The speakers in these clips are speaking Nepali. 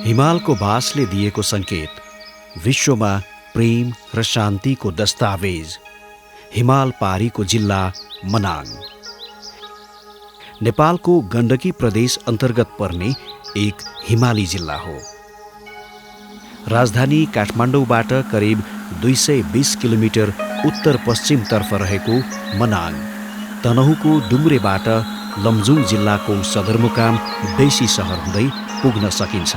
हिमालको बासले दिएको सङ्केत, विश्वमा प्रेम र शान्तिको दस्तावेज, हिमाल पारीको जिल्ला मनाङ। नेपालको गण्डकी प्रदेश अन्तर्गत पर्ने एक हिमाली जिल्ला हो। राजधानी काठमाडौँबाट करिब 220 किलोमिटर उत्तर पश्चिमतर्फ रहेको मनाङ तनहुँको डुम्रेबाट लमजुङ जिल्लाको सदरमुकाम बेसी सहर हुँदै पुग्न सकिन्छ।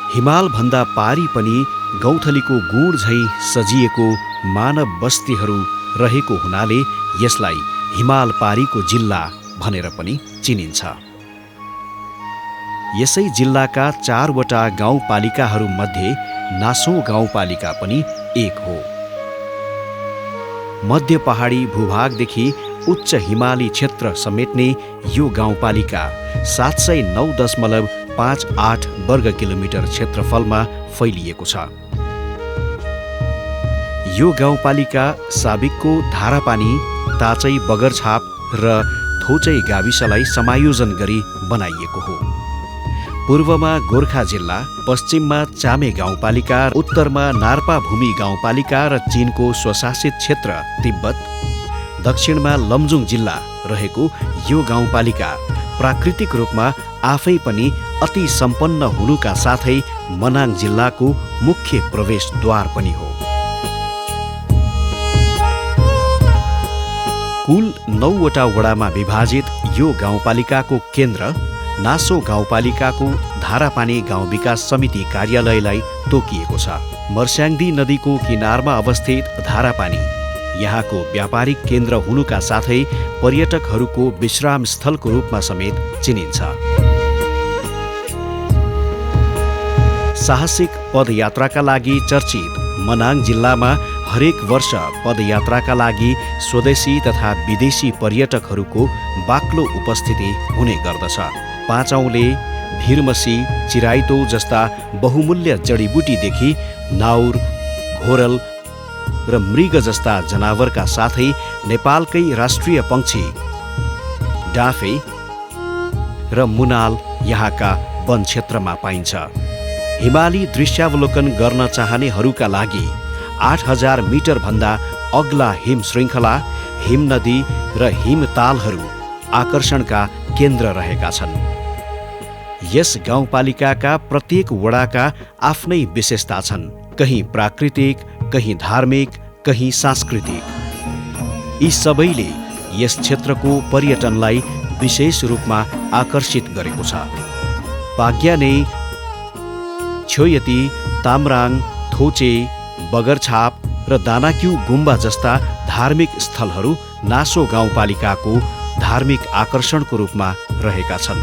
हिमालभन्दा पारी पनि गौँथलीको गुँड झैँ सजिएको मानव बस्तीहरू रहेको हुनाले यसलाई हिमाल पारीको जिल्ला भनेर पनि चिनिन्छ। यसै जिल्लाका 4वटा गाउँपालिकाहरूमध्ये नासौँ गाउँपालिका पनि एक हो। मध्य पहाडी भूभागदेखि उच्च हिमाली क्षेत्र समेट्ने यो गाउँपालिका 709.58 वर्ग किलोमिटर क्षेत्रफलमा फैलिएको छ। यो गाउँपालिका साबिकको धारापानी, ताचै बगरछाप र थोचै गाविसलाई समायोजन गरी बनाइएको हो। पूर्वमा गोर्खा जिल्ला, पश्चिममा चामे गाउँपालिका, उत्तरमा नार्पाभूमि गाउँपालिका र चीनको स्वशासित क्षेत्र तिब्बत, दक्षिणमा लमजुङ जिल्ला रहेको यो गाउँपालिका प्राकृतिक रूपमा आफै पनि अति सम्पन्न हुनुका साथै मनाङ जिल्लाको मुख्य प्रवेशद्वार पनि हो। कुल 9वटा वडामा विभाजित यो गाउँपालिकाको केन्द्र नासो गाउँपालिकाको धारापानी गाउँ विकास समिति कार्यालयलाई तोकिएको छ। मर्स्याङ्दी नदीको किनारमा अवस्थित धारापानी यहाँको व्यापारिक केन्द्र हुनुका साथै पर्यटकहरूको विश्राम स्थलको रूपमा समेत चिनिन्छ। साहसिक पदयात्राका लागि चर्चित मनाङ जिल्लामा हरेक वर्ष पदयात्राका लागि स्वदेशी तथा विदेशी पर्यटकहरूको बाक्लो उपस्थिति हुने गर्दछ। पाँचौँले, भिरमसी, चिराइतो जस्ता बहुमूल्य जडीबुटीदेखि नाउर, घोरल र मृग जस्ता जनावरका साथै नेपालकै राष्ट्रिय पक्षी डाँफे र मुनाल यहाँका वन क्षेत्रमा पाइन्छ। हिमाली दृश्यावलोकन गर्न चाहनेहरूका लागि 8000 मिटर भन्दा अग्ला हिम श्रृङ्खला, हिम नदी र हिमतालहरू आकर्षणका केन्द्र रहेका छन्। यस गाउँपालिकाका प्रत्येक वडाका आफ्नै विशेषता छन्, कहीँ प्राकृतिक, कहीँ धार्मिक, कहीँ सांस्कृतिक। यी सबैले यस क्षेत्रको पर्यटनलाई विशेष रूपमा आकर्षित गरेको छ। पाग्याने, छोयती, तामराङ, थोचे, बगरछाप र दानाक्यू गुम्बा जस्ता धार्मिक स्थलहरू नासो गाउँपालिकाको धार्मिक आकर्षणको रूपमा रहेका छन्।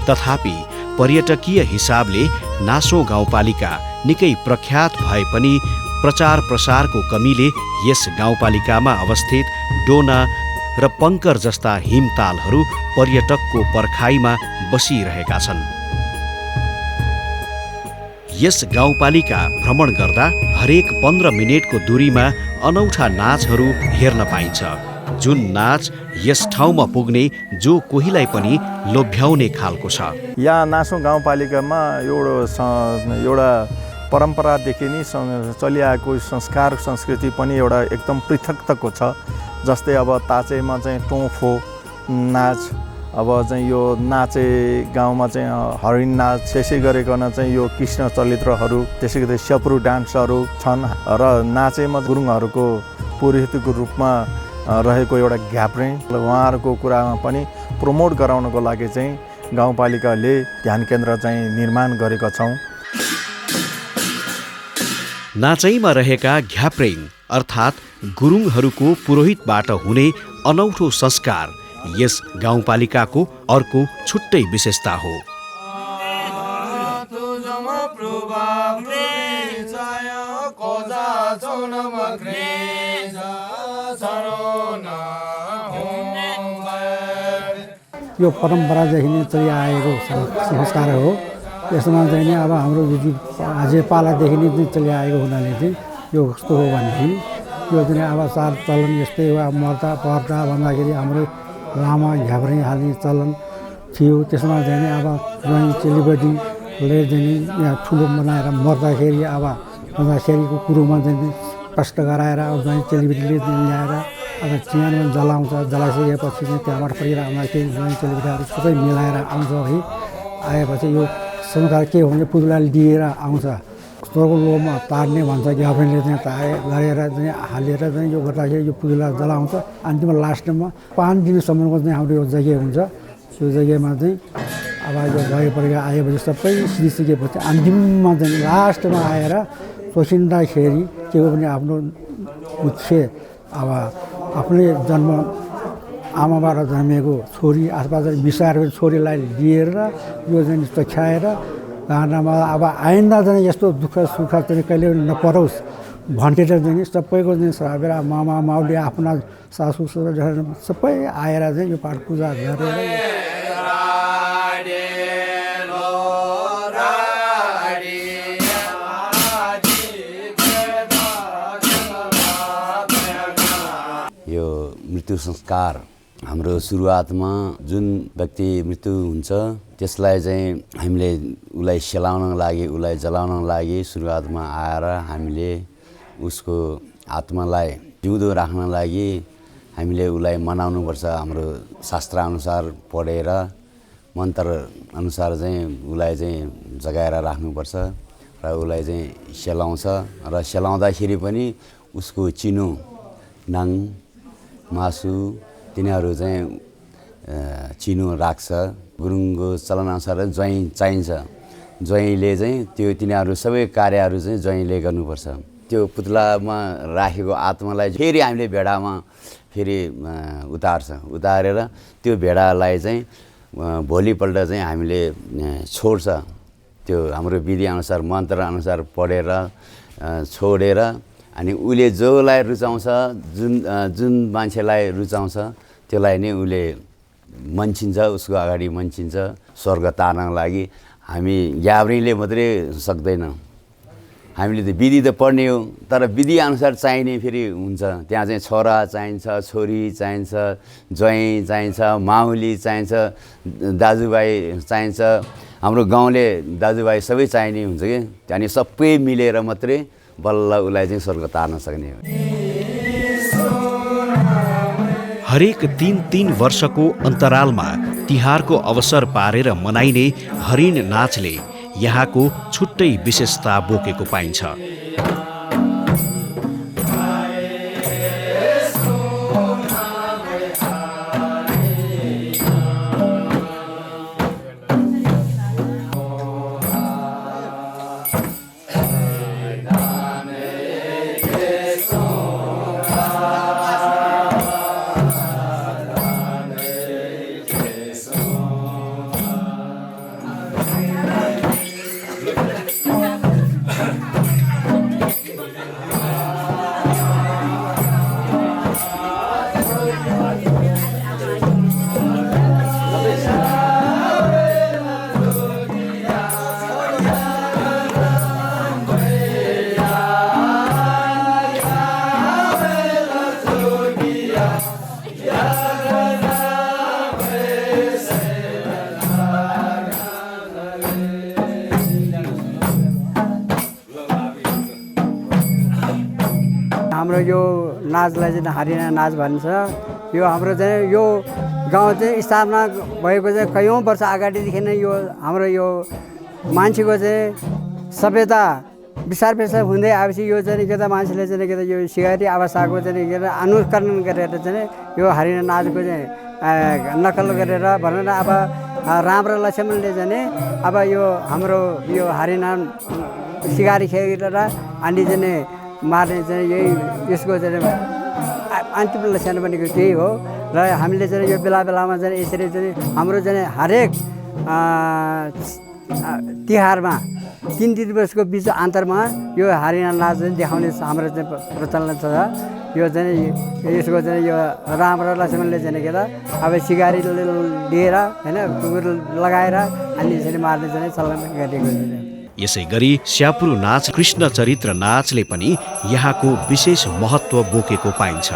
तथापि पर्यटकीय हिसाबले नासो गाउँपालिका निकै प्रख्यात भए पनि प्रचार प्रसारको कमीले यस गाउँपालिकामा अवस्थित डोना र पङ्कर जस्ता हिमतालहरू पर्यटकको पर्खाइमा बसिरहेका छन्। यस गाउँपालिका भ्रमण गर्दा हरेक 15 मिनेटको दूरीमा अनौठा नाचहरू हेर्न पाइन्छ, जुन नाच यस ठाउँमा पुग्ने जो कोहीलाई पनि लोभ्याउने खालको छ। यहाँ नासो गाउँपालिकामा एउटा परम्परादेखि नै चलिआएको संस्कार संस्कृति पनि एउटा एकदम पृथकताको छ। जस्तै अब ताचेमा चाहिँ टोफो नाच, अब चाहिँ यो नाचे गाउँमा चाहिँ हरिण नाच, त्यसै गरिकन चाहिँ यो कृष्ण चरित्रहरू, त्यसै गरी स्यापुरू डान्सहरू छन् र नाचेमा गुरुङहरूको पुरोहितको रूपमा रहेको एउटा घ्याप्रे, उहाँहरूको कुरामा पनि प्रमोट गराउनको लागि चाहिँ गाउँपालिकाले ध्यान केन्द्र चाहिँ निर्माण गरेका छौँ। नाचैमा रहेका घ्याप्रेङ अर्थात् गुरुङहरूको पुरोहितबाट हुने अनौठो संस्कार यस गाउँपालिकाको अर्को छुट्टै विशेषता हो। यो परम्परादेखि नै चलिआएको संस्कार हो। यसमा चाहिँ नि अब हाम्रो अझै पालादेखि नै चलिआएको हुनाले चाहिँ यो कस्तो हो भनेदेखि यो चाहिँ अब चाल चलन यस्तै हो। अब मर्दा पर्दा भन्दाखेरि हाम्रो लामा घ्याप्रे हाल्ने चलन थियो। त्यसमा चाहिँ नि अब ज्वाइँ चेलीबेटीले चाहिँ नि यहाँ ठुलो बनाएर मर्दाखेरि अब मर्दाखेरिको कुरोमा चाहिँ नि कष्ट गराएर अब ज्वाइँ चेलीबेटीले ल्याएर अब चियानमा जलाउँछ। जलाइसकेपछि चाहिँ त्यहाँबाट फर्केर आउँदाखेरि ज्वाइँ चेलीबेटीहरू सबै मिलाएर आउँछ है। आएपछि यो संस्कार के हो भने पुतला लिएर आउँछ। स्वर्गको लोभमा पार्ने भन्छ गर्लफ्रेन्डले चाहिँ ताए गरेर चाहिँ हालेर चाहिँ यो गर्दाखेरि यो पुतला जलाउँछ। अन्तिममा लास्टमा 5 दिनसम्मको चाहिँ हाम्रो यो जग्गा हुन्छ। त्यो जग्गामा चाहिँ अब यो भएपछि आएपछि सबै सिधिसकेपछि अन्तिममा चाहिँ लास्टमा आएर पसिँदाखेरि के हो भने आफ्नो मुख्य अब आफ्नै जन्म आमाबाट जन्मेको छोरी आसपास बिसाएर छोरीलाई लिएर यो चाहिँ चख्याएर गानामा अब आइन्दा चाहिँ यस्तो दुःख सुख चाहिँ कहिले पनि नपरोस् भनेर चाहिँ सबैको चाहिँ सबै मामा माउले आफ्ना सासू ससुरा सबै आएर चाहिँ यो पाठ पूजा गरेर यो मृत्यु संस्कार हाम्रो सुरुवातमा जुन व्यक्ति मृत्यु हुन्छ त्यसलाई चाहिँ हामीले उसलाई सेलाउनको लागि उसलाई जलाउनको लागि सुरुवातमा आएर हामीले उसको आत्मालाई जिउँदो राख्न लागि हामीले उसलाई मनाउनुपर्छ। हाम्रो शास्त्रअनुसार पढेर मन्त्र अनुसार चाहिँ उसलाई चाहिँ जगाएर राख्नुपर्छ र उसलाई चाहिँ सेलाउँछ र सेलाउँदाखेरि पनि उसको चिनो नाङ मासु तिनीहरू चाहिँ चिनो राख्छ। गुरुङको चलनअनुसार ज्वाइँ चाहिन्छ। ज्वाइँले चाहिँ त्यो तिनीहरू सबै कार्यहरू चाहिँ ज्वाइँले गर्नुपर्छ। त्यो पुतलामा राखेको आत्मालाई फेरि हामीले भेडामा फेरि उतारेर त्यो भेडालाई चाहिँ भोलिपल्ट चाहिँ हामीले छोड्छ। त्यो हाम्रो विधिअनुसार मन्त्रअनुसार पढेर छोडेर अनि उसले जसलाई रुचाउँछ जुन मान्छेलाई रुचाउँछ त्यसलाई नै उसले मन्चिन्छ, उसको अगाडि मन्चिन्छ स्वर्ग तार्नको लागि। हामी ग्याब्रीले मात्रै सक्दैन। हामीले त विधि त पढ्ने हो तर विधिअनुसार चाहिने फेरि हुन्छ। त्यहाँ चाहिँ छोरा चाहिन्छ, छोरी चाहिन्छ, ज्वाइँ चाहिन्छ, माउली चाहिन्छ, दाजुभाइ चाहिन्छ, हाम्रो गाउँले दाजुभाइ सबै चाहिने हुन्छ कि। त्यहाँदेखि सबै मिलेर मात्रै बल्ल उसलाई चाहिँ स्वर्ग तार्न सक्ने हो। हरेक 3 वर्षको अन्तरालमा तिहारको अवसर पारेर मनाइने हरिण नाचले यहाँको छुट्टै विशेषता बोकेको पाइन्छ। हाम्रो यो नाचलाई चाहिँ हरिणा नाच भन्छ। यो हाम्रो चाहिँ यो गाउँ चाहिँ स्थापना भएको चाहिँ कयौँ वर्ष अगाडिदेखि नै यो हाम्रो यो मान्छेको चाहिँ सभ्यता बिस्तार हुँदै आएपछि यो चाहिँ के त मान्छेले चाहिँ के त यो सिकारी अवस्थाको चाहिँ के अनुकरण गरेर चाहिँ यो हरिणा नाचको चाहिँ नकल गरेर भनौँ न। अब राम र लक्ष्मणले चाहिँ अब यो हाम्रो यो हरिणा सिकारी खेलेर अनि चाहिँ मार्ने चाहिँ यही यसको चाहिँ अन्तिम लक्षण भनेको त्यही हो। र हामीले चाहिँ यो बेलामा चाहिँ यसरी चाहिँ हाम्रो चाहिँ हरेक तिहारमा 3 वर्षको बिच अन्तरमा यो हरिणा नाच चाहिँ देखाउने हाम्रो चाहिँ प्रचलन छ। यो चाहिँ यसको चाहिँ यो राम र लक्ष्मणले चाहिँ के त अब सिकारी लिएर होइन कुकुर लगाएर अनि यसरी मार्ने चाहिँ चलन गरिएको छ। यसै गरी स्यापुरू नाच कृष्ण चरित्र नाचले पनि यहाँको विशेष महत्त्व बोकेको पाइन्छ।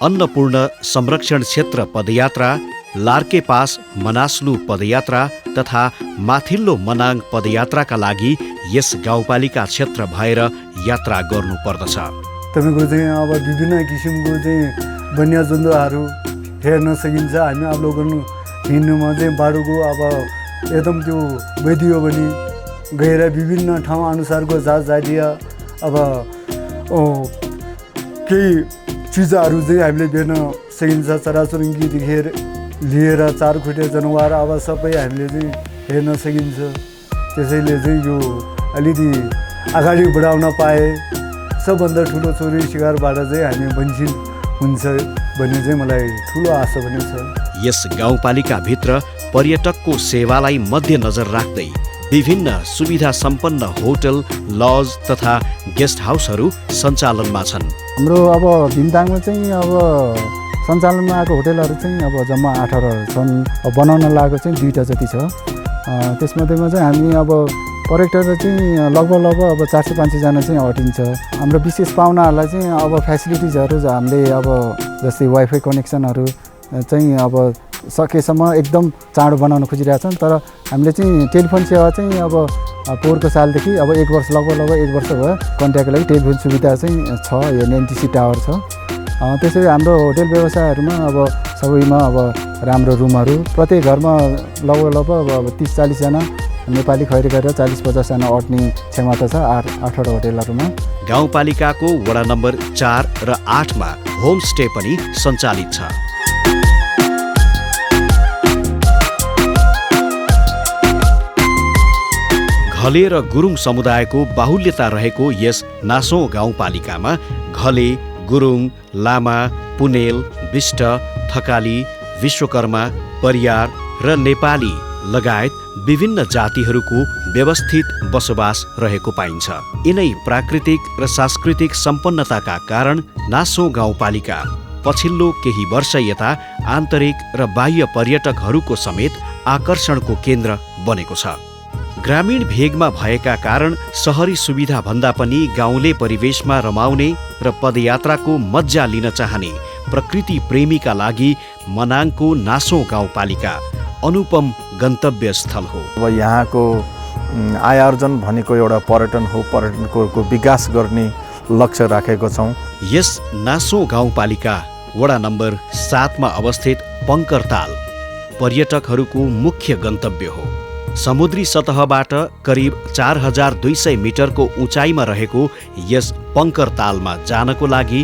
अन्नपूर्ण संरक्षण क्षेत्र पदयात्रा, लार्के पास मनास्लु पदयात्रा तथा माथिल्लो मनाङ पदयात्राका लागि यस गाउँपालिका क्षेत्र भएर यात्रा गर्नुपर्दछ। तपाईँको चाहिँ अब विभिन्न किसिमको चाहिँ वन्यजन्तुहरू हेर्न सकिन्छ। हामी अवलोकन हिँड्नुमा चाहिँ बाटोको अब एकदम त्यो वैध हो भने गएर विभिन्न ठाउँ अनुसारको जातीय अब केही चिजहरू चाहिँ हामीले भेट्न सकिन्छ। चराचुरुङ्गीदेखि लिएर चारखुट्टे जनावर अब सबै हामीले चाहिँ हेर्न सकिन्छ। त्यसैले चाहिँ यो अलिकति अगाडि बढाउन पाए सबभन्दा ठुलो चोरी शिकारबाट चाहिँ हामी वञ्चित हुन्छ भन्ने चाहिँ मलाई ठुलो आशा पनि छ। यस गाउँपालिकाभित्र पर्यटकको सेवालाई मध्यनजर राख्दै विभिन्न सुविधा सम्पन्न होटल, लज तथा गेस्ट हाउसहरू सञ्चालनमा छन्। हाम्रो अब भिमताङमा चाहिँ अब सञ्चालनमा आएको होटेलहरू चाहिँ अब जम्मा 18 छन्। बनाउन लागेको चाहिँ 2टा जति छ। त्यसमध्येमा चाहिँ हामी अब पर्यटकहरू चाहिँ लगभग अब 400-500 जना चाहिँ अटिन्छ। हाम्रो विशेष पाहुनाहरूलाई चाहिँ अब फेसिलिटिजहरू हामीले अब जस्तै वाइफाई कनेक्सनहरू चाहिँ अब सकेसम्म एकदम चाँडो बनाउन खोजिरहेछन्। तर हामीले चाहिँ टेलिफोन सेवा चाहिँ अब पोहोरको सालदेखि अब 1 वर्ष लगभग 1 वर्ष भयो कन्ट्याक्टको लागि टेलिफोन सुविधा चाहिँ छ। यो एनटिसी टावर छ। त्यसरी हाम्रो होटेल व्यवसायहरूमा अब सबैमा अब राम्रो रुमहरू, प्रत्येक घरमा लगभग अब 30-40 जना नेपाली खैरी गरेर 40-50 जना अट्ने क्षमता छ 8वटा होटेलहरूमा। गाउँपालिकाको वडा नम्बर 4 र 8 मा होमस्टे पनि सञ्चालित छ। घले र गुरुङ समुदायको बाहुल्यता रहेको यस नासौँ गाउँपालिकामा घले, गुरुङ, लामा, पुनेल, बिष्ट, थकाली, विश्वकर्मा, परियार र नेपाली लगायत विभिन्न जातिहरूको व्यवस्थित बसोबास रहेको पाइन्छ। यिनै प्राकृतिक र सांस्कृतिक सम्पन्नताका कारण नासौँ गाउँपालिका पछिल्लो केही वर्ष यता आन्तरिक र बाह्य पर्यटकहरूको समेत आकर्षणको केन्द्र बनेको छ। ग्रामीण भेगमा भएका कारण सहरी सुविधा भन्दा पनि गाउँले परिवेशमा रमाउने र पदयात्राको मज्जा लिन चाहने प्रकृति प्रेमीका लागि मनाङको नासौँ गाउँपालिका अनुपम गन्तव्य स्थल हो। अब यहाँको आय आर्जन भनेको एउटा पर्यटन हो। पर्यटनको विकास गर्ने लक्ष्य राखेको छौँ। यस नासौँ गाउँपालिका वडा नम्बर 7 मा अवस्थित पङ्करताल पर्यटकहरूको मुख्य गन्तव्य हो। समुद्री सतहबाट करिब 4200 मिटरको उचाइमा रहेको यस पङ्करतालमा जानको लागि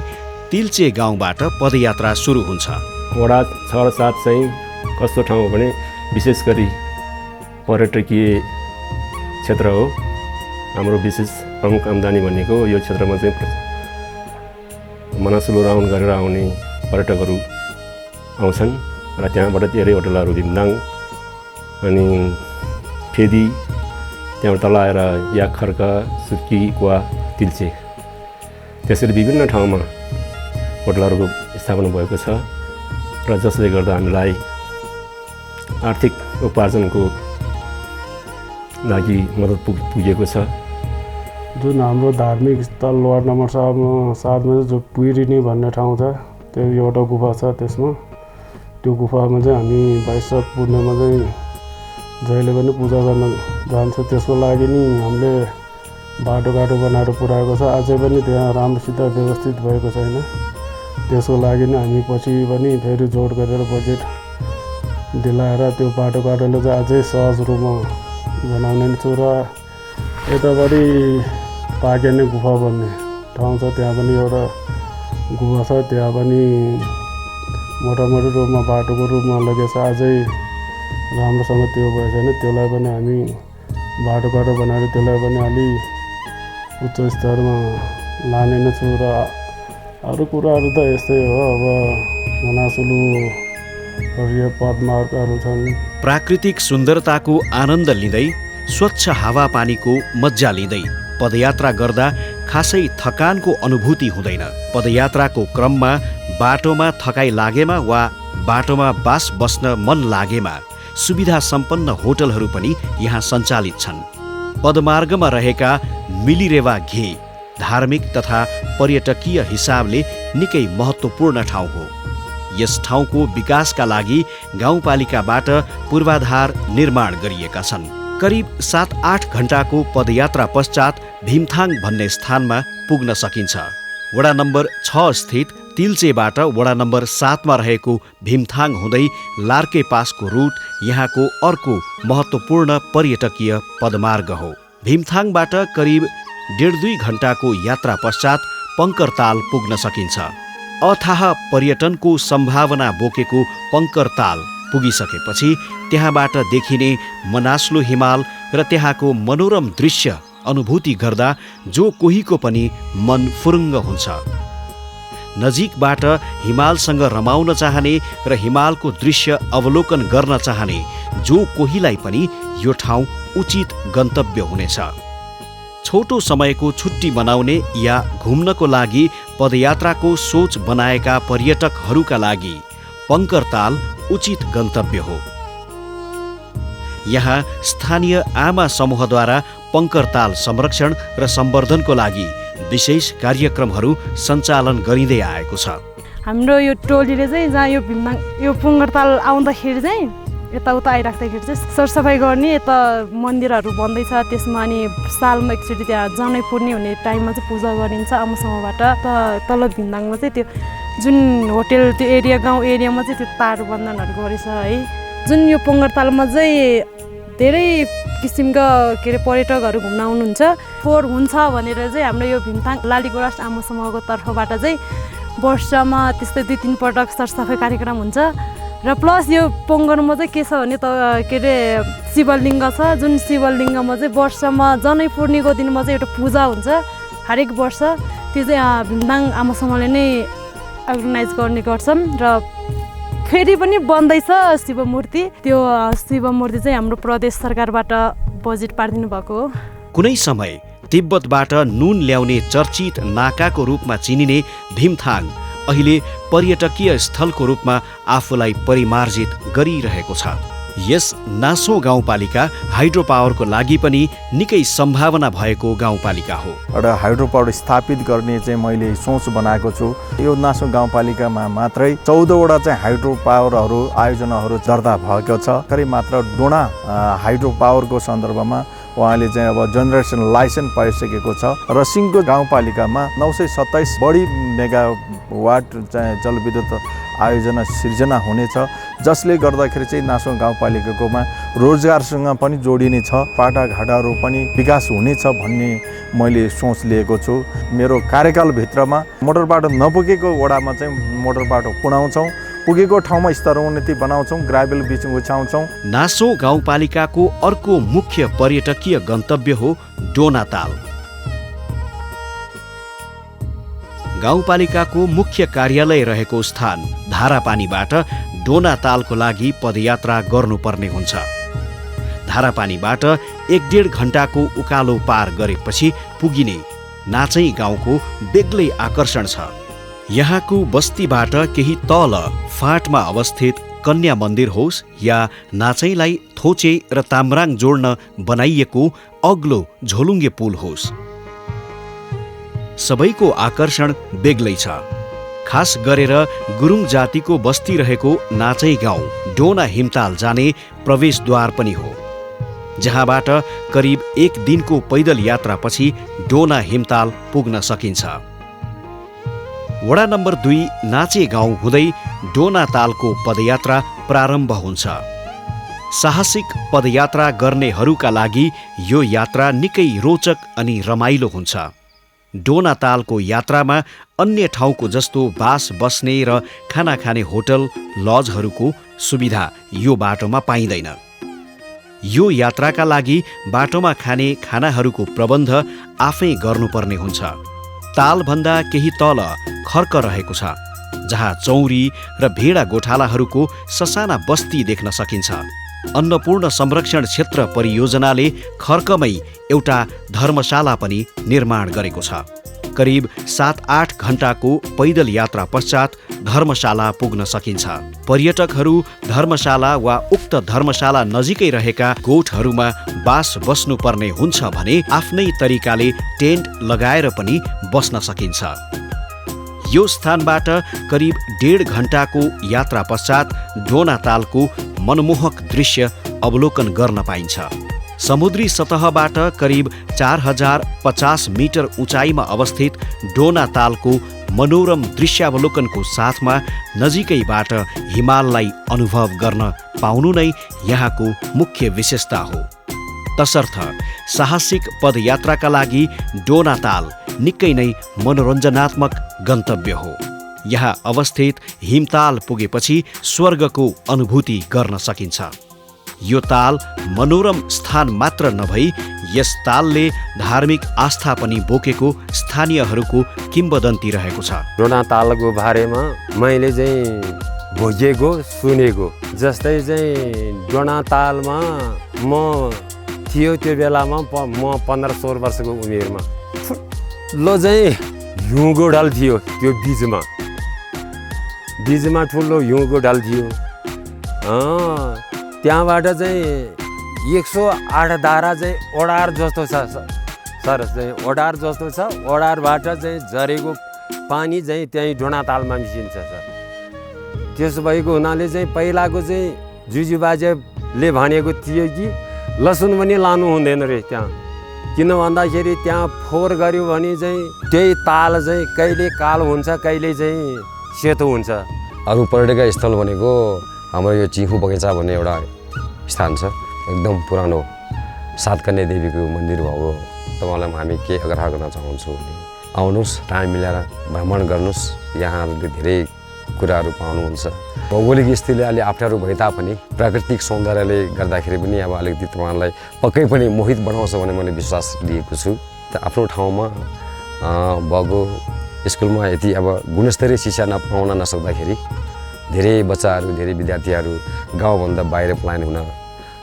तिल्चे गाउँबाट पदयात्रा सुरु हुन्छ। वडा 6 र 7 चाहिँ कस्तो ठाउँ हो भने विशेष गरी पर्यटकीय क्षेत्र हो। हाम्रो विशेष प्रमुख आम्दानी भनेको यो क्षेत्रमा चाहिँ मनासुलु राउन्ड गरेर आउने पर्यटकहरू आउँछन् र त्यहाँबाट धेरै होटलहरू भिमताङ अनि फेदी, त्यहाँबाट तल आएर याखर्का, सुर्की, कुवा, तिल्चे, त्यसरी विभिन्न ठाउँमा होटलहरूको स्थापना भएको छ र जसले गर्दा हामीलाई आर्थिक उपार्जनको लागि मद्दत पुगेको छ। जुन हाम्रो धार्मिक स्थल वार्ड नम्बर 7 मा जो पुइरिनी भन्ने ठाउँ छ, त्यो एउटा गुफा छ। त्यसमा त्यो गुफामा चाहिँ हामी वैशाख पूर्णिमा चाहिँ जहिले पनि पूजा गर्न जान्छ। त्यसको लागि नि हामीले बाटोघाटो बनाएर पुऱ्याएको छ। अझै पनि त्यहाँ राम्रोसित व्यवस्थित भएको छैन। त्यसको लागि नै हामी पछि पनि फेरि जोड गरेर बजेट दिलाएर त्यो बाटोघाटोले चाहिँ अझै सहज रूपमा बनाउने छु। र यतापट्टि पाकेने गुफा भन्ने ठाउँ छ, त्यहाँ पनि एउटा गुफा छ। त्यहाँ पनि मोटामोटी रूपमा बाटोको रूपमा लगेछ। अझै राम्रोसँग त्यो भए छैन। त्यसलाई पनि हामी बाटोघाटो बनाएर त्यसलाई पनि अलि उच्च स्तरमा लाने नै छु। र अरू कुराहरू त यस्तै हो। अब मनासुलु पदमार्गहरू छन्। प्राकृतिक सुन्दरताको आनन्द लिँदै स्वच्छ हावापानीको मज्जा लिँदै पदयात्रा गर्दा खासै थकानको अनुभूति हुँदैन। पदयात्राको क्रममा बाटोमा थकाइ लागेमा वा बाटोमा बास बस्न मन लागेमा सुविधा सम्पन्न होटलहरू पनि यहाँ सञ्चालित छन्। पदमार्गमा रहेका मिलिरेवा घे धार्मिक तथा पर्यटकीय हिसाबले निकै महत्त्वपूर्ण ठाउँ हो। यस ठाउँको विकासका लागि गाउँपालिकाबाट पूर्वाधार निर्माण गरिएका छन्। करिब 7-8 घण्टाको पदयात्रा पश्चात भीमथाङ भन्ने स्थानमा पुग्न सकिन्छ। वडा नम्बर 6 स्थित तिल्चेबाट वडा नम्बर 7 मा रहेको भीमथाङ हुँदै लार्के पासको रुट यहाँको अर्को महत्त्वपूर्ण पर्यटकीय पदमार्ग हो। भीमथाङबाट करिब 1.5-2 घण्टाको यात्रा पश्चात पङ्करताल पुग्न सकिन्छ। अथाह पर्यटनको सम्भावना बोकेको पङ्करताल पुगिसकेपछि त्यहाँबाट देखिने मनास्लो हिमाल र त्यहाँको मनोरम दृश्य अनुभूति गर्दा जो कोहीको पनि मन फुरुङ्ग हुन्छ। नजिकबाट हिमालसँग रमाउन चाहने र हिमालको दृश्य अवलोकन गर्न चाहने जो कोहीलाई पनि यो ठाउँ उचित गन्तव्य हुनेछ। छोटो समयको छुट्टी मनाउने या घुम्नको लागि पदयात्राको सोच बनाएका पर्यटकहरूका लागि पङ्करताल उचित गन्तव्य हो। यहाँ स्थानीय आमा समूहद्वारा पङ्करताल संरक्षण र सम्वर्धनको लागि विशेष कार्यक्रमहरू सञ्चालन गरिँदै आएको छ। हाम्रो यो टोलीले चाहिँ जहाँ यो भीमथाङ यो पङ्करताल आउँदाखेरि चाहिँ यताउता आइराख्दाखेरि चाहिँ सरसफाइ गर्ने, यता मन्दिरहरू बन्दैछ, त्यसमा अनि सालमा एकचोटि त्यहाँ जनै पूर्णे हुने टाइममा चाहिँ पूजा गरिन्छ आमासँगबाट। तल भीमथाङमा चाहिँ त्यो जुन होटेल त्यो एरिया गाउँ एरियामा चाहिँ त्यो तार बन्धनहरू गरेछ है। जुन यो पङ्करतालमा चाहिँ धेरै किसिमका पर्यटकहरू घुम्न आउनुहुन्छ। फोहोर हुन्छ भनेर चाहिँ हाम्रो यो भीमथाङ लालीगुराँस आमा समूहको तर्फबाट चाहिँ वर्षमा त्यस्तै 2-3 पटक सरसफाइ कार्यक्रम हुन्छ। र प्लस यो पङ्करमा चाहिँ के छ भने शिवलिङ्ग छ, जुन शिवलिङ्गमा चाहिँ वर्षमा जनै पूर्णिको दिनमा चाहिँ एउटा पूजा हुन्छ हरेक वर्ष। त्यो चाहिँ भीमथाङ आमा समूहले नै अर्गनाइज गर्ने गर्छन्। र फेरि पनि बन्दैछ शिवमूर्ति। त्यो शिवमूर्ति चाहिँ हाम्रो प्रदेश सरकारबाट बजेट पारिदिनु भएको हो। कुनै समय तिब्बतबाट नुन ल्याउने चर्चित नाकाको रूपमा चिनिने भीमथाङ अहिले पर्यटकीय स्थलको रूपमा आफूलाई परिमार्जित गरिरहेको छ। यस नासो गाउँपालिका हाइड्रो पावरको लागि पनि निकै सम्भावना भएको गाउँपालिका हो। एउटा हाइड्रो पावर स्थापित गर्ने चाहिँ मैले सोच बनाएको छु। यो नासो गाउँपालिकामा मात्रै 14वटा चाहिँ हाइड्रो पावरहरू आयोजनाहरू दर्ता भएको छ। करिब मात्र डोना हाइड्रो पावरको सन्दर्भमा उहाँले चाहिँ अब जेनेरेसन लाइसेन्स पाइसकेको छ। र सिङ्गो गाउँपालिकामा 927 बढी मेगावाट चाहिँ जलविद्युत आयोजना सिर्जना हुनेछ, जसले गर्दाखेरि चाहिँ नासो गाउँपालिकाकोमा रोजगारसँग पनि जोडिने छ, पाटाघाटाहरू पनि विकास हुनेछ भन्ने मैले सोच लिएको छु। मेरो कार्यकालभित्रमा मोटर बाटो नपुगेको वडामा चाहिँ मोटर बाटो पुर्याउँछौँ, पुगेको ठाउँमा स्तरोन्नति बनाउँछौँ, ग्राभेल बिच उछाउँछौँ। नासो गाउँपालिकाको अर्को मुख्य पर्यटकीय गन्तव्य हो डोनाताल। गाउँपालिकाको मुख्य कार्यालय रहेको स्थान धारापानीबाट डोनातालको लागि पदयात्रा गर्नुपर्ने हुन्छ। धारापानीबाट 1-1.5 घण्टाको उकालो पार गरेपछि पुगिने नाचै गाउँको बेग्लै आकर्षण छ। यहाँको बस्तीबाट केही तल फाँटमा अवस्थित कन्या मन्दिर होस् या नाचैलाई थोचे र ताम्राङ जोड्न बनाइएको अग्लो झोलुङ्गे पुल होस्, सबैको आकर्षण बेग्लै छ। खास गरेर गुरुङ जातिको बस्ती रहेको नाचै गाउँ डोना हिमताल जाने प्रवेशद्वार पनि हो, जहाँबाट करिब 1 दिनको पैदल यात्रापछि डोना हिमताल पुग्न सकिन्छ। वडा नम्बर 2 नाचे गाउँ हुँदै डोनातालको पदयात्रा प्रारम्भ हुन्छ। साहसिक पदयात्रा गर्नेहरूका लागि यो यात्रा निकै रोचक अनि रमाइलो हुन्छ। डोनातालको यात्रामा अन्य ठाउँको जस्तो बास बस्ने र खाना खाने होटल लजहरूको सुविधा यो बाटोमा पाइँदैन। यो यात्राका लागि बाटोमा खाने खानाहरूको प्रबन्ध आफै गर्नुपर्ने हुन्छ। तालभन्दा केही तल खर्क रहेको छ, जहाँ चौरी र भेडा गोठालाहरूको ससाना बस्ती देख्न सकिन्छ। अन्नपूर्ण संरक्षण क्षेत्र परियोजनाले खर्कमै एउटा धर्मशाला पनि निर्माण गरेको छ। करिब 7-8 घण्टाको पैदल यात्रा पश्चात धर्मशाला पुग्न सकिन्छ। पर्यटकहरू धर्मशाला वा उक्त धर्मशाला नजिकै रहेका गोठहरूमा बास बस्नुपर्ने हुन्छ भने आफ्नै तरिकाले टेन्ट लगाएर पनि बस्न सकिन्छ। यो स्थानबाट करिब 1.5 घण्टाको यात्रा पश्चात डोना तालको मनमोहक दृश्य अवलोकन गर्न पाइन्छ। समुद्री सतहबाट करिब 4050 मिटर उचाइमा अवस्थित डोना तालको मनोरम दृश्यावलोकनको साथमा नजिकैबाट हिमाललाई अनुभव गर्न पाउनु नै यहाँको मुख्य विशेषता हो। तसर्थ साहसिक पदयात्राका लागि डोना ताल निकै नै मनोरञ्जनात्मक गन्तव्य हो। यहाँ अवस्थित हिमताल पुगेपछि स्वर्गको अनुभूति गर्न सकिन्छ। यो ताल मनोरम स्थान मात्र नभई यस तालले धार्मिक आस्था पनि बोकेको स्थानीयहरूको किम्वदन्ती रहेको छ। डोना तालको बारेमा मैले चाहिँ भोगेको सुनेको जस्तै चाहिँ डोना तालमा म थियो त्यो बेलामा म 15-16 वर्षको उमेरमा ठुलो चाहिँ हिउँको ढल थियो। त्यो बिचमा ठुलो हिउँको ढल थियो। त्यहाँबाट चाहिँ 108 धारा चाहिँ ओडार जस्तो छ सर, चाहिँ ओडार जस्तो छ। ओडारबाट चाहिँ झरेको पानी चाहिँ त्यहीँ डोना तालमा मिसिन्छ सर। त्यसो भएको हुनाले चाहिँ पहिलाको चाहिँ जुजुबाजेले भनेको थियो कि लसुन पनि लानु हुँदैन रे त्यहाँ, किन भन्दाखेरि त्यहाँ फोहोर गऱ्यो भने चाहिँ त्यही ताल चाहिँ कहिले कालो हुन्छ कहिले चाहिँ सेतो हुन्छ। अरू पर्यटकीय स्थल भनेको हाम्रो यो चिखु बगैँचा भन्ने एउटा स्थान छ, एकदम पुरानो सातकन्या देवीको मन्दिर भएको। तपाईँलाई हामी के आग्रह गर्न चाहन्छु भने आउनुहोस्, टाइम मिलाएर भ्रमण गर्नुहोस्। यहाँहरूले धेरै कुराहरू पाउनुहुन्छ। भौगोलिक स्थितिले अलि अप्ठ्यारो भए तापनि प्राकृतिक सौन्दर्यले गर्दाखेरि पनि अब अलिकति तपाईँलाई पक्कै पनि मोहित बनाउँछ भन्ने मैले विश्वास लिएको छु। त आफ्नो ठाउँमा भएको स्कुलमा यति अब गुणस्तरीय शिक्षा पाउन नसक्दाखेरि धेरै बच्चाहरू, धेरै विद्यार्थीहरू गाउँभन्दा बाहिर पलायन हुन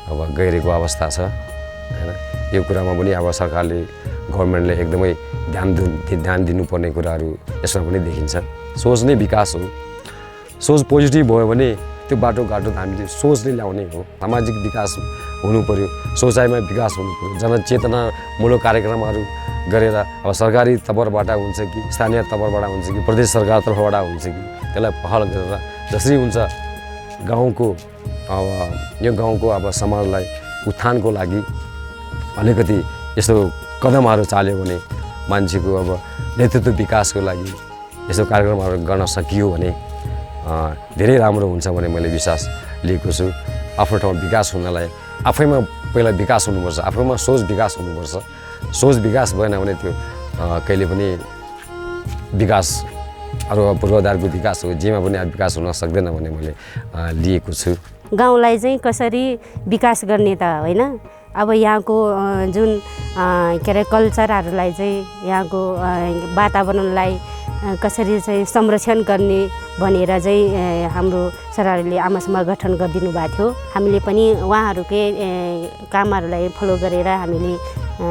अब गइरहेको अवस्था छ हैन। यो कुरामा पनि अब सरकारले, गभर्मेन्टले एकदमै ध्यान दिनुपर्ने कुराहरू यसमा पनि देखिन्छ। सोच नै विकास हो। सोच पोजिटिभ भयो भने त्यो बाटोघाटो हामीले सोचले ल्याउने हो। सामाजिक विकास हुनु पर्यो, सोचाइमा विकास हुनु पर्यो। जनचेतनामूलक कार्यक्रमहरू गरेर अब सरकारी तर्फबाट हुन्छ कि स्थानीय तर्फबाट हुन्छ कि प्रदेश सरकार तर्फबाट हुन्छ कि त्यसलाई पहल गरेर जसरी हुन्छ गाउँको अब यो गाउँको अब समाजलाई उत्थानको लागि अलिकति यस्तो कदमहरू चाल्यो भने मान्छेको अब नेतृत्व विकासको लागि यस्तो कार्यक्रमहरू गर्न सकियो भने धेरै राम्रो हुन्छ भन्ने मैले विश्वास लिएको छु। आफ्नो ठाउँ विकास हुनलाई आफैमा पहिला विकास हुनुपर्छ, आफैमा सोच विकास हुनुपर्छ। सोच विकास भएन भने त्यो कहिले पनि विकास अरू पूर्वाधारको विकास हो, जेमा पनि विकास हुन सक्दैन भन्ने मैले लिएको छु। गाउँलाई चाहिँ कसरी विकास गर्ने त होइन, अब यहाँको जुन के अरे कल्चरहरूलाई चाहिँ यहाँको वातावरणलाई कसरी चाहिँ संरक्षण गर्ने भनेर चाहिँ हाम्रो सरकारले आमासमा गठन गरिदिनु भएको थियो। हामीले पनि उहाँहरूकै कामहरूलाई फलो गरेर हामीले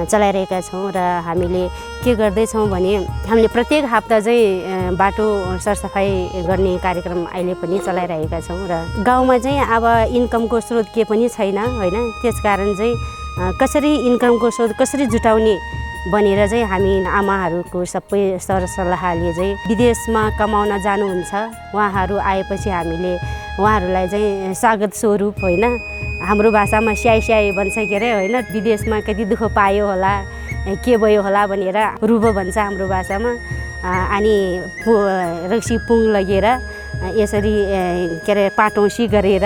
चलाइरहेका छौँ र हामीले के गर्दैछौँ भने हामीले प्रत्येक हप्ता चाहिँ बाटो सरसफाइ गर्ने कार्यक्रम अहिले पनि चलाइरहेका छौँ र गाउँमा चाहिँ अब इन्कमको स्रोत के पनि छैन होइन। त्यसकारण चाहिँ कसरी इन्कमको स्रोत कसरी जुटाउने भनेर चाहिँ हामी आमाहरूको सबै सरसल्लाहले चाहिँ विदेशमा कमाउन जानुहुन्छ। उहाँहरू आएपछि हामीले उहाँहरूलाई चाहिँ स्वागत स्वरूप होइन, हाम्रो भाषामा स्याइ भन्छ के अरे होइन, विदेशमा कति दुःख पायो होला के भयो होला भनेर रुबो भन्छ हाम्रो भाषामा। अनि रक्सी पुङ लगेर यसरी के अरे पाटौसी गरेर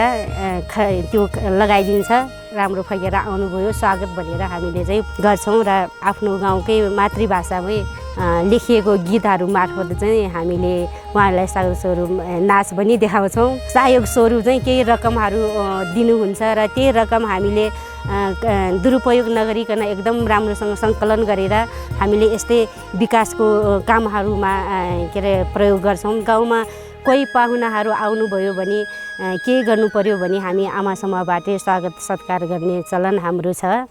त्यो लगाइदिन्छ। राम्रो फैएर आउनुभयो स्वागत भनेर हामीले चाहिँ गर्छौँ र आफ्नो गाउँकै मातृभाषामै लेखिएको गीतहरू मार्फत चाहिँ हामीले उहाँहरूलाई स्वागत स्वरूप नाच पनि देखाउँछौँ। सहयोग स्वरूप चाहिँ केही रकमहरू दिनुहुन्छ र त्यही रकम हामीले दुरुपयोग नगरिकन एकदम राम्रोसँग सङ्कलन गरेर हामीले यस्तै विकासको कामहरूमा के अरे प्रयोग गर्छौँ। गाउँमा कोही पाहुनाहरू आउनुभयो भने के गर्नु पर्यो भने हामी आमा समूहबाटै स्वागत सत्कार गर्ने चलन हाम्रो छ।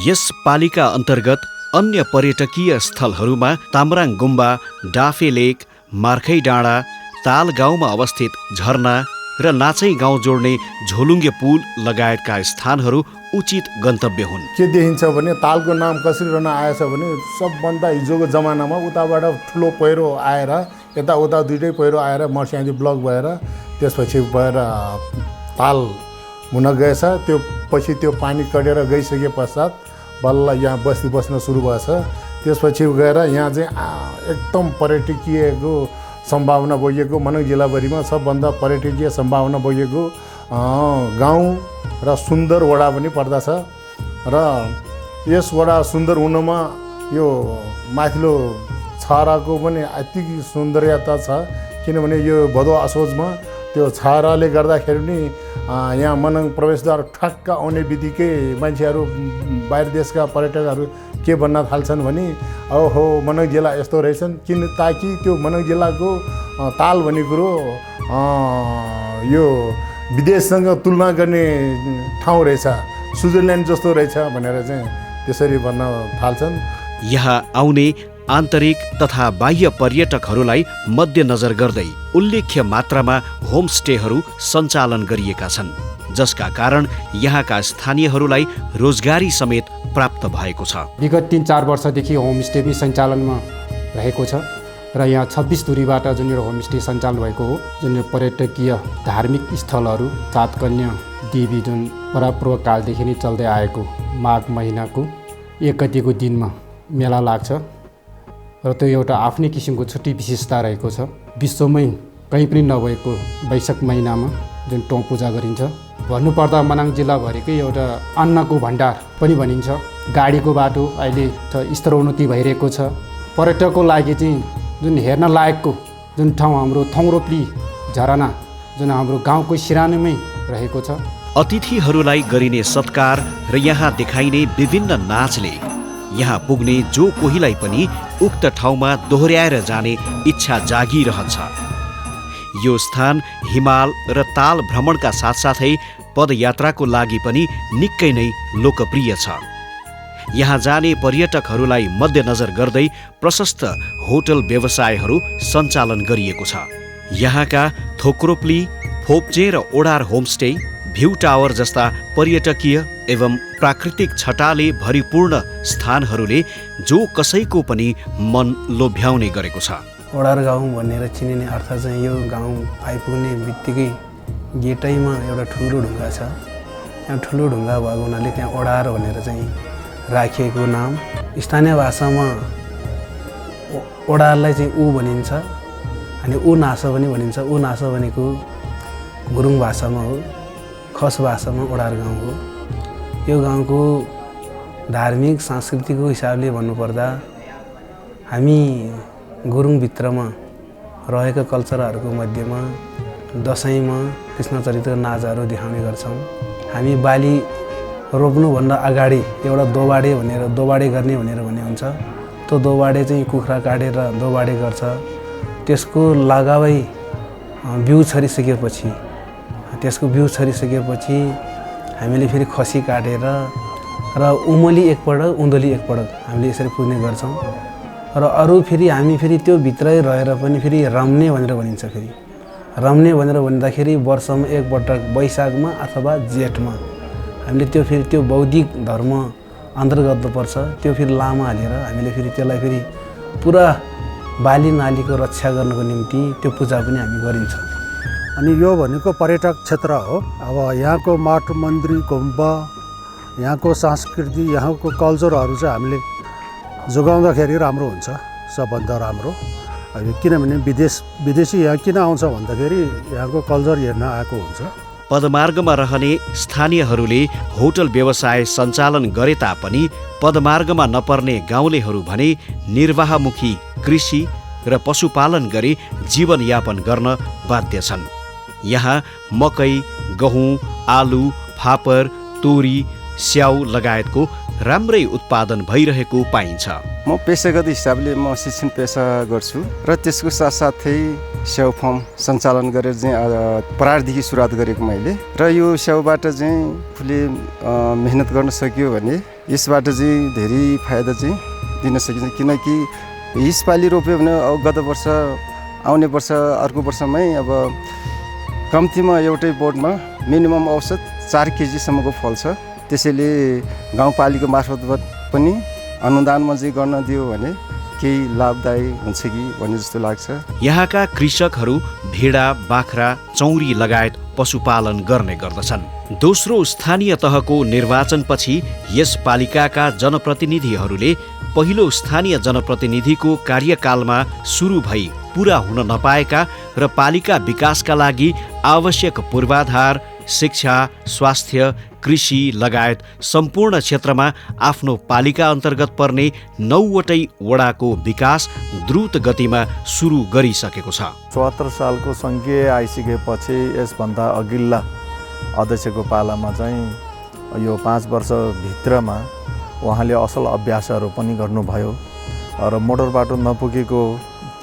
यस पालिका अन्तर्गत अन्य पर्यटकीय स्थलहरूमा ताम्राङ गुम्बा, डाफे लेक, मार्खै डाँडा, ताल गाउँमा अवस्थित झरना र नाचै गाउँ जोड्ने झोलुङ्गे पुल लगायतका स्थानहरू उचित गन्तव्य हुन्। के देखिन्छ भने तालको नाम कसरी रहन आएछ भने सबभन्दा हिजोको जमानामा उताबाट ठुलो पहिरो आएर यताउता दुइटै पहिरो आएर मर्स्याङ्दी ब्लक भएर त्यसपछि भएर ताल हुन गएछ। त्यो पछि त्यो पानी कटेर गइसके पश्चात बल्ल यहाँ बस्ती बस्न सुरु भएछ। त्यसपछि गएर यहाँ चाहिँ एकदम पर्यटकीयको सम्भावना बगेको मनङ जिल्लाभरिमा सबभन्दा पर्यटकीय सम्भावना बगेको गाउँ र सुन्दर वडा पनि पर्दछ। र यस वडा सुन्दर हुनमा यो माथिल्लो छहराको पनि अति सौन्दर्यता छ, किनभने यो भदौ असोजमा त्यो छहराले गर्दाखेरि नि यहाँ मनङ प्रवेशद्वार ठक्क आउने बित्तिकै मान्छेहरू बाहिर देशका पर्यटकहरू के भन्न थाल्छन् भने ओहो मनङ जिल्ला यस्तो रहेछन्, किन ताकि त्यो मनङ जिल्लाको ताल भन्ने कुरो यो विदेशसँग तुलना गर्ने ठाउँ रहेछ, स्विजरल्यान्ड जस्तो रहेछ भनेर चाहिँ त्यसरी भन्न थाल्छन्। यहाँ आउने आन्तरिक तथा बाह्य पर्यटकहरूलाई मध्यनजर गर्दै उल्लेख्य मात्रामा होमस्टेहरू सञ्चालन गरिएका छन्, जसका कारण यहाँका स्थानीयहरूलाई रोजगारी समेत प्राप्त भएको छ। विगत 3-4 वर्षदेखि होमस्टे पनि सञ्चालनमा रहेको छ र यहाँ 26 दूरीबाट जुन यो होमस्टे सञ्चालन भएको हो, जुन पर्यटकीय धार्मिक स्थलहरू सातकन्या देवी जुन परापूर्व कालदेखि नै चल्दै आएको माघ महिनाको 1 गतेको दिनमा मेला लाग्छ र त्यो एउटा आफ्नै किसिमको छुट्टी विशेषता रहेको छ। विश्वमै कहीँ पनि नभएको वैशाख महिनामा जुन टोङ पूजा गरिन्छ। भन्नुपर्दा मनाङ जिल्लाभरिकै एउटा अन्नको भण्डार पनि भनिन्छ। गाडीको बाटो अहिले स्तरोन्नति भइरहेको छ। पर्यटकको लागि चाहिँ जुन हेर्न लायकको जुन ठाउँ हाम्रो थोङरोप्ली झरना जुन हाम्रो गाउँको सिरानीमै रहेको छ। अतिथिहरूलाई गरिने सत्कार र यहाँ देखाइने विभिन्न नाचले यहाँ पुग्ने जो कोहीलाई पनि उक्त ठाउँमा दोहोर्याएर जाने इच्छा जागिरहन्छ। यो स्थान हिमाल र ताल भ्रमणका साथसाथै पदयात्राको लागि पनि निकै नै लोकप्रिय छ। यहाँ जाने पर्यटकहरूलाई मध्यनजर गर्दै प्रशस्त होटल व्यवसायहरू सञ्चालन गरिएको छ। यहाँका थोक्रोप्ली, फोप्जे र ओडार होमस्टे, भ्यू टावर जस्ता पर्यटकीय एवं प्राकृतिक छटाले भरिपूर्ण स्थानहरूले जो कसैको पनि मन लोभ्याउने गरेको छ। ओडार गाउँ भनेर चिनिने अर्थ चाहिँ यो गाउँ आइपुग्ने बित्तिकै गेटैमा एउटा ठुलो ढुङ्गा छ। त्यहाँ ठुलो ढुङ्गा भएको हुनाले त्यहाँ ओडार भनेर चाहिँ राखिएको नाम। स्थानीय भाषामा ओडारलाई चाहिँ ऊ भनिन्छ अनि ऊ नासो पनि भनिन्छ। ऊ नासो भनेको गुरुङ भाषामा हो, खस भाषामा ओडार गाउँ हो। यो गाउँको धार्मिक सांस्कृतिकको हिसाबले भन्नुपर्दा हामी गुरुङभित्रमा रहेका कल्चरहरूको मध्येमा दसैँमा कृष्णचरित्र नाचहरू देखाउने गर्छौँ। हामी बाली रोप्नुभन्दा अगाडि एउटा दोबाडे गर्ने भनेर भन्ने हुन्छ। त्यो दोबाडे चाहिँ कुखुरा काटेर दोबाडे गर्छ। त्यसको लगावै बिउ छरिसकेपछि हामीले फेरि खसी काटेर र उमली एकपटक उँधोली एकपटक हामीले यसरी पुज्ने गर्छौँ। र अरू फेरि हामी फेरि त्यो भित्रै रहेर पनि फेरि रम्ने भनेर भनिन्छ। फेरि रम्ने भनेर भन्दाखेरि वर्षमा एकपटक वैशाखमा अथवा जेठमा हामीले त्यो बौद्धिक धर्म अन्तर्गत पर्छ। त्यो फेरि लामा हालेर हामीले फेरि त्यसलाई फेरि पुरा बाली नालीको रक्षा गर्नको निम्ति त्यो पूजा पनि हामी गरिन्छ। अनि यो भनेको पर्यटक क्षेत्र हो। अब यहाँको मठ मन्दिर गुम्बा, यहाँको संस्कृति, यहाँको कल्चरहरू चाहिँ हामीले जोगाउँदाखेरि राम्रो हुन्छ, सबभन्दा राम्रो। किनभने विदेशी यहाँ किन आउँछ भन्दाखेरि यहाँको कल्चर हेर्न आएको हुन्छ। पदमार्गमा रहने स्थानीयहरूले होटल व्यवसाय सञ्चालन गरे तापनि पदमार्गमा नपर्ने गाउँलेहरू भने निर्वाहमुखी कृषि र पशुपालन गरी जीवनयापन गर्न बाध्य छन्। यहाँ मकै, गहुँ, आलु, फापर, तोरी, स्याउ लगायतको राम्रै उत्पादन भइरहेको पाइन्छ। म पेसागत हिसाबले म शिक्षण पेसा गर्छु र त्यसको साथसाथै स्याउ फर्म सञ्चालन गरेर चाहिँ प्रारदेखि सुरुवात गरेको मैले। र यो स्याउबाट चाहिँ आफूले मेहनत गर्न सक्यो भने यसबाट चाहिँ धेरै फाइदा चाहिँ दिन सकिन्छ। किनकि यसपालि रोप्यो भने गत वर्ष आउने वर्ष अर्को वर्षमै अब कम्तीमा एउटै बोटमा मिनिमम औसत 4 केजीसम्मको फल छ। त्यसैले गाउँपालिका मार्फतबाट पनि अनुदानमा चाहिँ गर्न दियो भने केही लाभदायी हुन्छ कि भन्ने जस्तो लाग्छ। यहाँका कृषकहरू भेडा, बाख्रा, चौरी लगायत पशुपालन गर्ने गर्दछन्। दोस्रो स्थानीय तहको निर्वाचनपछि यस पालिकाका जनप्रतिनिधिहरूले पहिलो स्थानीय जनप्रतिनिधिको कार्यकालमा सुरु भई पूरा हुन नपाएका र पालिका विकासका लागि आवश्यक पूर्वाधार, शिक्षा, स्वास्थ्य, कृषि लगायत सम्पूर्ण क्षेत्रमा आफ्नो पालिका अन्तर्गत पर्ने 9वटै वडाको विकास द्रुत गतिमा सुरु गरिसकेको छ। 74 सालको सङ्घीय आइसकेपछि यसभन्दा अघिल्ला अध्यक्षको पालामा चाहिँ यो 5 वर्षभित्रमा उहाँले असल अभ्यासहरू पनि गर्नुभयो र मोटर बाटो नपुगेको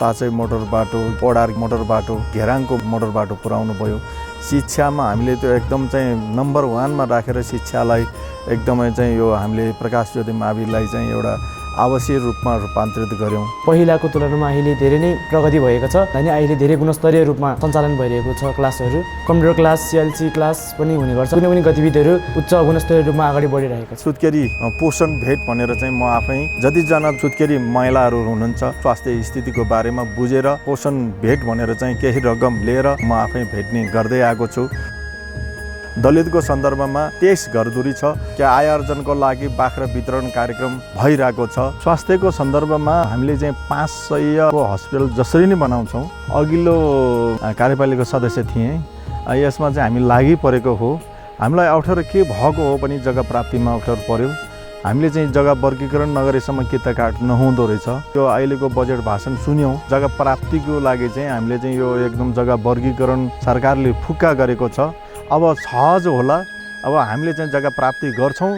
ताचै मोटर बाटो, ओडार मोटर बाटो, घेराङको मोटर बाटो पुर्याउनु भयो। शिक्षामा हामीले त्यो एकदम चाहिँ नम्बर 1 मा राखेर शिक्षालाई एकदमै चाहिँ यो हामीले प्रकाश ज्योति माविलाई चाहिँ एउटा आवश्यक रूपमा रूपान्तरित गर्यौँ। पहिलाको तुलनामा अहिले धेरै नै प्रगति भएको छ अनि अहिले धेरै गुणस्तरीय रूपमा सञ्चालन भइरहेको छ। क्लासहरू कम्प्युटर क्लास, CLC क्लास पनि हुने गर्छ। कुनै पनि गतिविधिहरू उच्च गुणस्तरीय रूपमा अगाडि बढिरहेको छ। सुत्केरी पोषण भेट भनेर चाहिँ म आफै जतिजना सुत्केरी महिलाहरू हुनुहुन्छ स्वास्थ्य स्थितिको बारेमा बुझेर पोषण भेट भनेर चाहिँ केही रकम लिएर म आफै भेट्ने गर्दै आएको छु। दलितको सन्दर्भमा 23 घरधुरी छ। आय आर्जनको लागि बाख्रा वितरण कार्यक्रम भइरहेको छ। स्वास्थ्यको सन्दर्भमा हामीले चाहिँ 500 को हस्पिटल जसरी नै बनाउँछौँ। अघिल्लो कार्यपालिकाको सदस्य थिएँ, यसमा चाहिँ हामी लागि परेको हो। हामीलाई अप्ठ्यारो के भएको हो पनि जग्गा प्राप्तिमा अप्ठ्यारो पर्यो। हामीले चाहिँ जग्गा वर्गीकरण नगरेसम्म किता काट नहुँदो रहेछ। यो अहिलेको बजेट भाषण सुन्यौँ, जग्गा प्राप्तिको लागि चाहिँ हामीले चाहिँ यो एकदम जग्गा वर्गीकरण सरकारले फुक्का गरेको छ। अब सहज होला। अब हामीले चाहिँ जग्गा प्राप्ति गर्छौँ।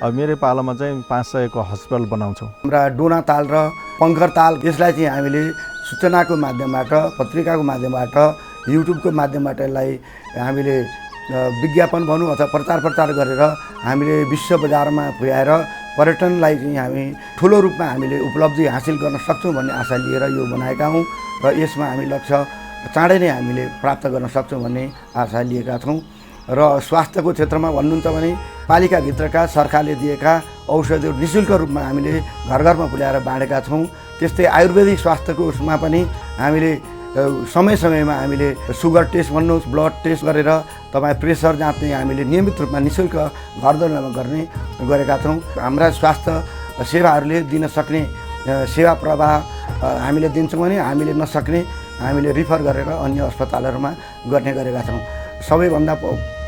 अब मेरो पालामा चाहिँ 500 को हस्पिटल बनाउँछौँ। हाम्रा डोना ताल र पङ्कर ताल यसलाई चाहिँ हामीले सूचनाको माध्यमबाट, पत्रिकाको माध्यमबाट, युट्युबको माध्यमबाट यसलाई हामीले विज्ञापन भनौँ अथवा प्रचार गरेर हामीले विश्व बजारमा पुर्याएर पर्यटनलाई चाहिँ हामी ठुलो रूपमा हामीले उपलब्धि हासिल गर्न सक्छौँ भन्ने आशा लिएर यो बनाएका हौँ र यसमा हामी लक्ष्य चाँडै नै हामीले प्राप्त गर्न सक्छौँ भन्ने आशा लिएका छौँ। र स्वास्थ्यको क्षेत्रमा भन्नुहुन्छ भने पालिकाभित्रका सरकारले दिएका औषधिहरू निःशुल्क रूपमा हामीले घर घरमा पुर्याएर बाँडेका छौँ। त्यस्तै आयुर्वेदिक स्वास्थ्यको उसमा पनि हामीले समय-समयमा हामीले सुगर टेस्ट भन्नुहोस्, ब्लड टेस्ट गरेर तपाईँ प्रेसर जाँच्ने हामीले नियमित रूपमा निःशुल्क घरद्वारमा गरेका छौँ। हाम्रा स्वास्थ्य सेवाहरूले दिन सक्ने सेवा प्रवाह हामीले दिन्छौँ भने हामीले नसक्ने हामीले रिफर गरेर अन्य अस्पतालहरूमा गर्ने गरेका छौँ। सबैभन्दा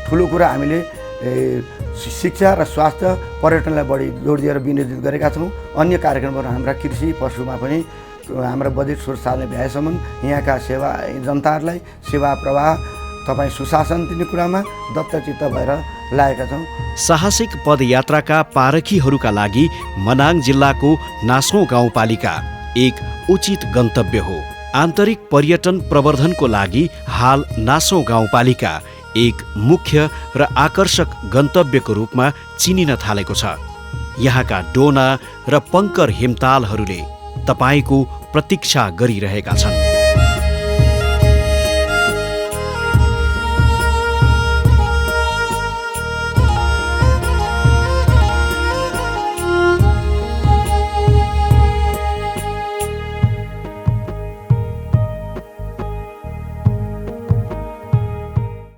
ठुलो कुरा हामीले शिक्षा र स्वास्थ्य पर्यटनलाई बढी जोड दिएर विनियोजित गरेका छौँ। अन्य कार्यक्रमहरू हाम्रा कृषि पशुमा पनि हाम्रो बजेट स्रोत सार्ने भ्याएसम्म यहाँका सेवा जनताहरूलाई सेवा प्रवाह तपाईँ सुशासन दिने कुरामा दत्तचित्त भएर लागेका छौँ। साहसिक पदयात्राका पारखीहरूका लागि मनाङ जिल्लाको नास्नो गाउँपालिका एक उचित गन्तव्य हो। आन्तरिक पर्यटन प्रवर्धनको लागि हाल नास्नो गाउँपालिका एक मुख्य र आकर्षक गन्तव्यको रूपमा चिनिन थालेको छ। यहाँका डोना र पङ्कर हिमतालहरूले तपाईँको प्रतीक्षा गरिरहेका छन्।